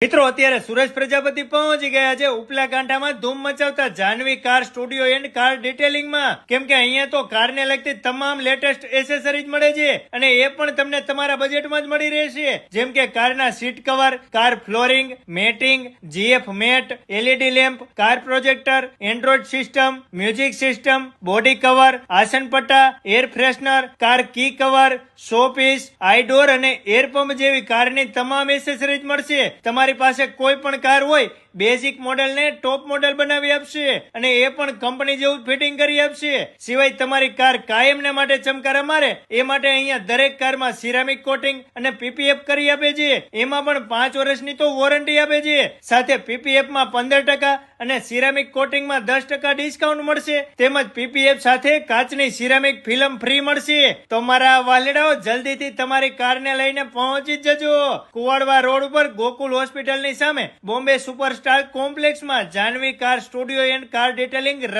મિત્રો અત્યારે સુરેશ પ્રજાપતિ પહોંચી ગયા છે ઉપલા કાંઠામાં ધૂમ મચાવતા Janvi car studio and car ડિટેલિંગમાં, કેમ કે અહીંયા તો કારને લગતી તમામ લેટેસ્ટ એસેસરીઝ મળે છે અને એ પણ તમને તમારા બજેટમાં જ મળી રહેશે. જેમ કે કારના seat cover, car flooring, matting, GF mat, LED lamp, car projector, Android system, music system, body cover, આસન પટ્ટા, air freshener, car key cover, showpiece, આઈડોર અને એર પંપ જેવી કારની તમામ એસેસરીઝ મળશે. તમારી પાસે કોઈ પણ કાર હોય બેઝિક મોડેલ ને ટોપ મોડેલ બનાવી આપશે અને એ પણ કંપની જેવું ફિટિંગ કરી આપશે. સિવાય તમારી કાર કાયમને માટે ચમકારા મારે એ માટે અહીંયા દરેક કારમાં સિરામિક કોટિંગ અને પીપીએફ કરી આપે છે. એમાં પણ 5 વર્ષની તો વોરંટી આપે છે. સાથે પીપીએફ માં 15% અને સિરામિક કોટિંગમાં 10% ડિસ્કાઉન્ટ મળશે. તેમજ પીપીએફ સાથે કાચની સિરામિક ફિલ્મ ફ્રી મળશે. તો મારા વાલેડાઓ જલ્દીથી તમારી કારને લઈને પહોંચી જજો. કુવાડવા રોડ ઉપર ગોકુલ હોસ્પિટલની સામે બોમ્બે સુપરસ્ટાર કોમ્પ્લેક્સમાં Janvi car studio and car detailing